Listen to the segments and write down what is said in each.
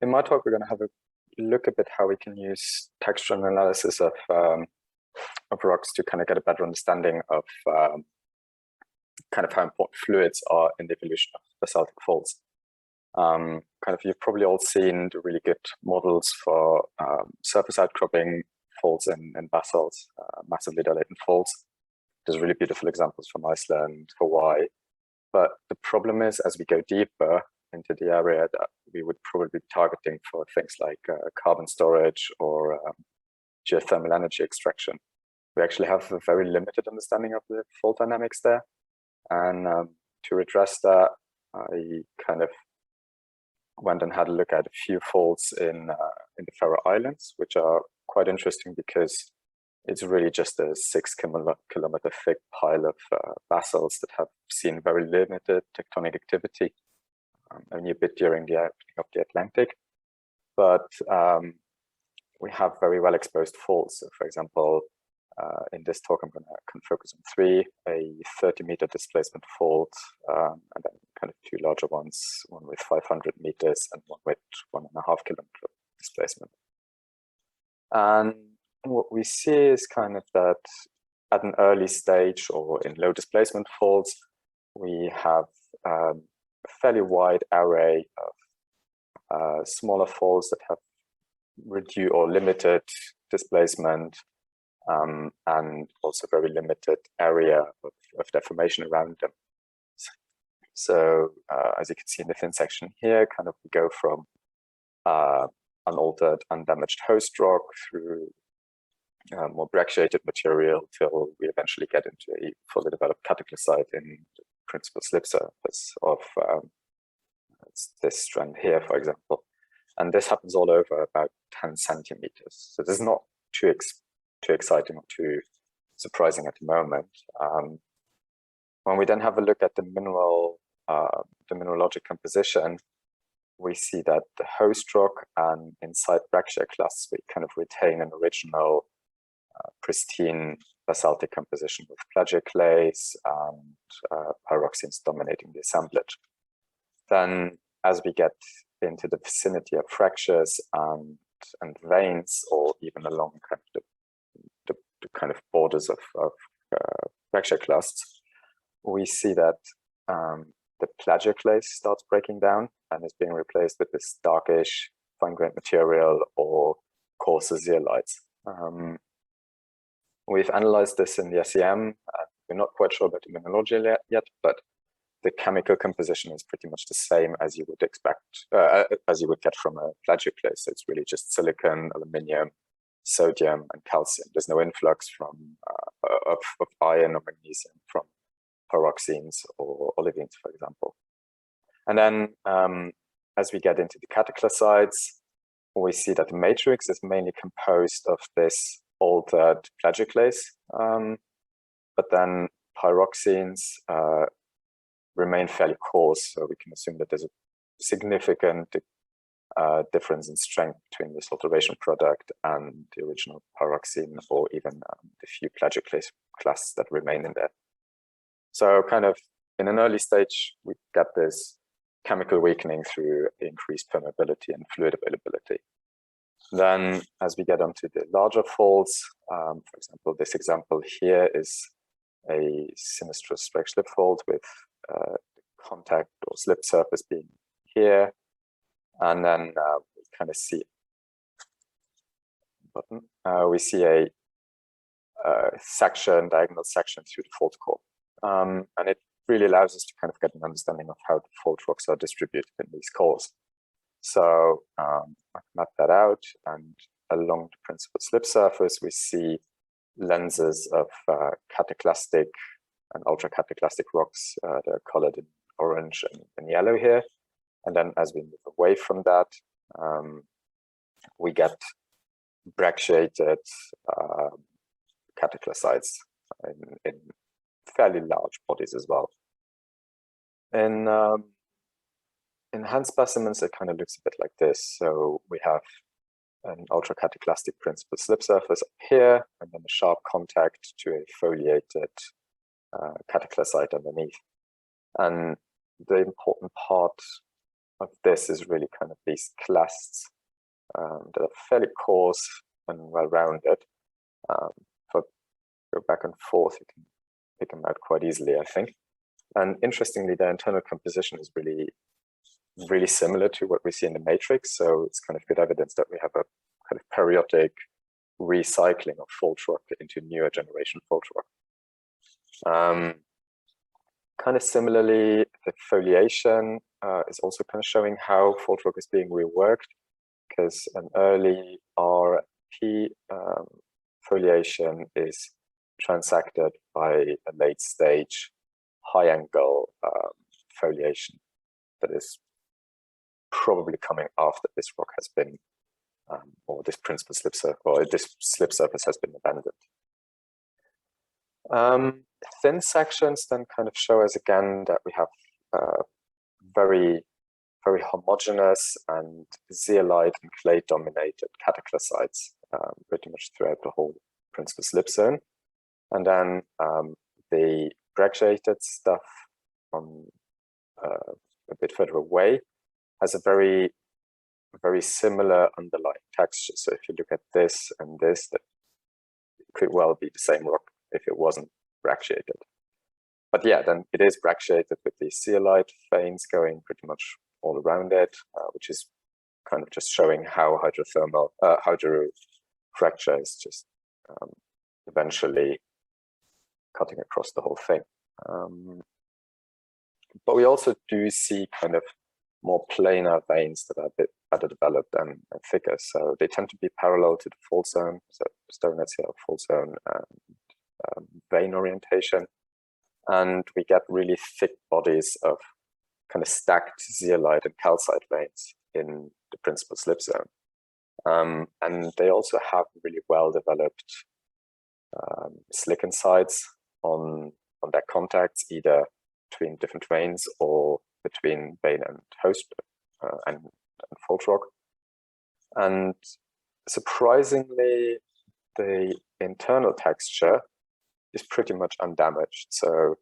In my talk, we're going to have a look a bit how we can use textual analysis of rocks to kind of get a better understanding of kind of how important fluids are in the evolution of basaltic faults. You've probably all seen the really good models for surface outcropping faults in basalt, massively dilatant faults. There's really beautiful examples from Iceland, Hawaii. But the problem is, as we go deeper into the area, that we would probably be targeting for things like carbon storage or geothermal energy extraction. We actually have a very limited understanding of the fault dynamics there. And to address that, I kind of went and had a look at a few faults in the Faroe Islands, which are quite interesting because it's really just a 6 kilometer thick pile of basalts that have seen very limited tectonic activity, only a bit during the opening of the Atlantic. But we have very well exposed faults. So for example, in this talk, I'm going to focus on 3, a 30-meter displacement fault, and then kind of 2 larger ones, one with 500 meters and one with 1.5 kilometer displacement. And what we see is kind of that at an early stage or in low displacement faults, we have a fairly wide array of smaller faults that have reduced or limited displacement, and also very limited area of deformation around them. So as you can see in the thin section here, kind of we go from unaltered, undamaged host rock through more brecciated material till we eventually get into a fully developed cataclysite in the principal slip surface of this strand here, for example. And this happens all over about 10 centimeters. So this is not too exciting or too surprising at the moment. When we then have a look at the mineralogic composition, we see that the host rock and inside breccia clasts, we kind of retain an original pristine basaltic composition with plagioclase and pyroxenes dominating the assemblage. Then as we get into the vicinity of fractures and veins, or even along kind of the kind of borders of breccia clasts, we see that the plagioclase starts breaking down and is being replaced with this darkish fine-grained material or coarser zeolites. We've analyzed this in the SEM. We're not quite sure about the mineralogy yet, but the chemical composition is pretty much the same as you would expect, as you would get from a plagioclase. So it's really just silicon, aluminium, sodium, and calcium. There's no influx from of iron or magnesium from pyroxenes or olivines, for example. And then as we get into the cataclysites, we see that the matrix is mainly composed of this altered plagioclase, but then pyroxenes remain fairly coarse, so we can assume that there's a significant difference in strength between this alteration product and the original pyroxene, or even the few plagioclase clasts that remain in there. So kind of in an early stage, we get this chemical weakening through increased permeability and fluid availability. Then as we get onto the larger faults, for example, this example here is a sinistrous strike slip fault with contact or slip surface being here. And then we kind of see we see a diagonal section through the fault core. And it really allows us to kind of get an understanding of how the fault rocks are distributed in these cores. So I map that out, and along the principal slip surface, we see lenses of cataclystic and ultra-cataclystic rocks that are colored in orange and yellow here. And then as we move away from that, we get brecciated cataclysites in fairly large bodies as well. In hand specimens, it kind of looks a bit like this. So we have an ultra-cataclystic principal slip surface up here, and then a sharp contact to a foliated cataclysite underneath. And the important part of this is really kind of these clasts that are fairly coarse and well-rounded. If I go back and forth, you can pick them out quite easily, I think. And interestingly, their internal composition is really similar to what we see in the matrix. So it's kind of good evidence that we have a kind of periodic recycling of fault rock into newer generation fault rock. Kind of similarly, the foliation is also kind of showing how fault rock is being reworked, because an early RP foliation is transacted by a late stage high angle foliation that is probably coming after this rock has been, or this principal slip surface, or this slip surface has been abandoned. Thin sections then kind of show us again that we have very homogeneous and zeolite and clay dominated cataclysites pretty much throughout the whole principal slip zone. And then the brecciated stuff on a bit further away has a very similar underlying texture. So if you look at this and this, that could well be the same rock if it wasn't brecciated. But yeah, then it is brecciated with these zeolite veins going pretty much all around it, which is kind of just showing how hydrothermal hydrofracture is just eventually cutting across the whole thing. But we also do see kind of more planar veins that are a bit better developed and thicker. So they tend to be parallel to the fault zone. So stonets here, fault zone and vein orientation. And we get really thick bodies of kind of stacked zeolite and calcite veins in the principal slip zone. And they also have really well developed silicon sites on their contacts, either between different veins or between vein and host and fault rock. And surprisingly, the internal texture is pretty much undamaged. So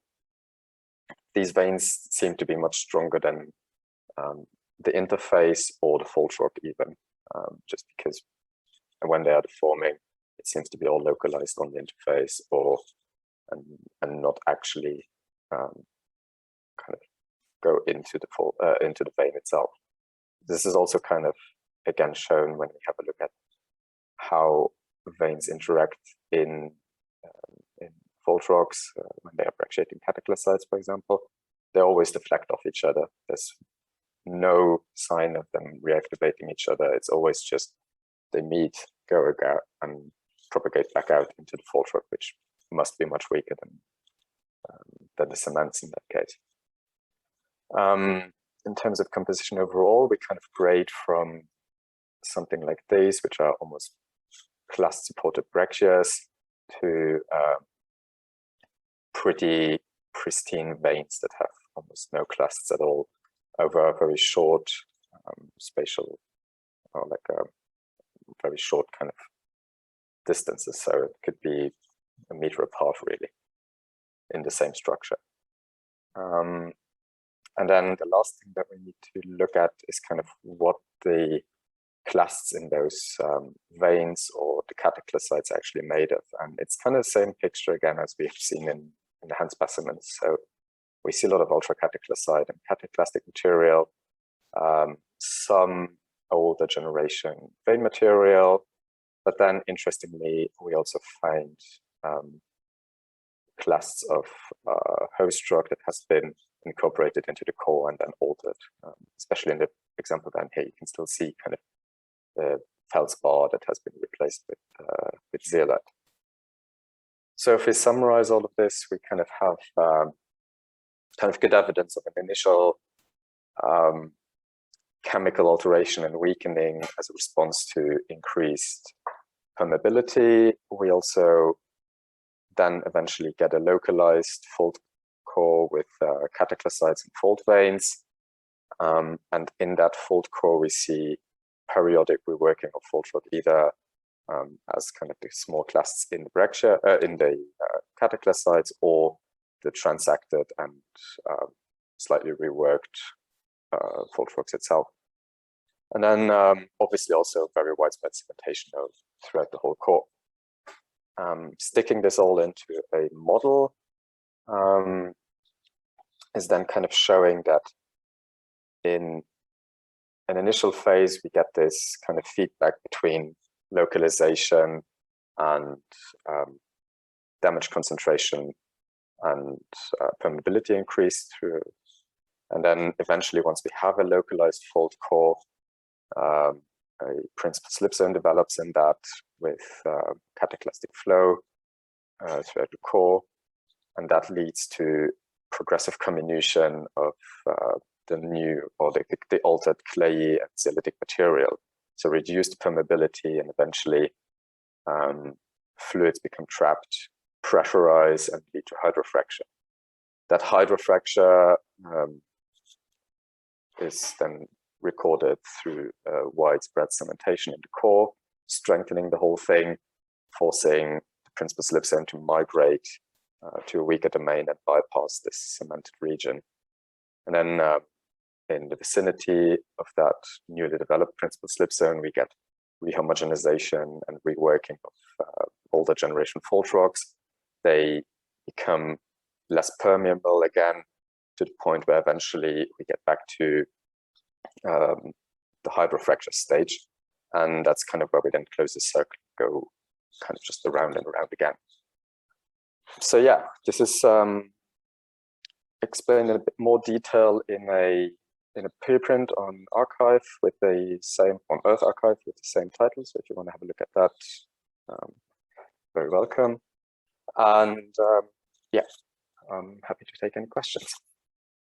these veins seem to be much stronger than the interface or the fault rock even, just because when they are deforming, it seems to be all localized on the interface and not actually kind of go into the vein itself. This is also kind of again shown when we have a look at how veins interact in fault rocks when they are brecciating cataclysites, for example. They always deflect off each other. There's no sign of them reactivating each other. It's always just they meet, go out, and propagate back out into the fault rock, which must be much weaker than the cements in that case. In terms of composition overall, we kind of grade from something like these, which are almost clast-supported breccias, to pretty pristine veins that have almost no clasts at all over a very short spatial, or like a very short kind of distances. So it could be a meter apart, really, in the same structure. And then the last thing that we need to look at is kind of what the clasts in those veins or the cataclysites are actually made of. And it's kind of the same picture again as we've seen in the hand specimens. So we see a lot of ultra-cataclysite and cataclastic material, some older generation vein material, but then interestingly, we also find clasts of host rock that has been incorporated into the core and then altered, especially in the example down here. You can still see kind of the feldspar that has been replaced with zeolite. So if we summarize all of this, we kind of have kind of good evidence of an initial chemical alteration and weakening as a response to increased permeability. We also then eventually get a localized fault core with cataclysites and fault veins. And in that fault core, we see periodic reworking of fault rock, either as kind of the small clasts in the breccia, in the cataclysites, or the transacted and slightly reworked fault rocks itself. And then obviously also very widespread cementation throughout the whole core. Sticking this all into a model is then kind of showing that in an initial phase, we get this kind of feedback between localization and damage concentration and permeability increase through. And then eventually, once we have a localized fault core, a principal slip zone develops in that with cataclystic flow throughout the core. And that leads to progressive comminution of the new or the altered clayey and zeolitic material. So reduced permeability, and eventually fluids become trapped, pressurize, and lead to hydrofracture. That hydrofracture is then recorded through widespread cementation in the core, strengthening the whole thing, forcing the principal slip zone to migrate to a weaker domain and bypass this cemented region. And then in the vicinity of that newly developed principal slip zone, we get rehomogenization and reworking of older generation fault rocks. They become less permeable again, to the point where eventually we get back to the hydrofracture stage. And that's kind of where we then close the circle, go kind of just around and around again. So yeah, this is explained in a bit more detail in a preprint on archive with the same, on Earth Archive with the same title. So if you want to have a look at that, very welcome. And yeah, I'm happy to take any questions.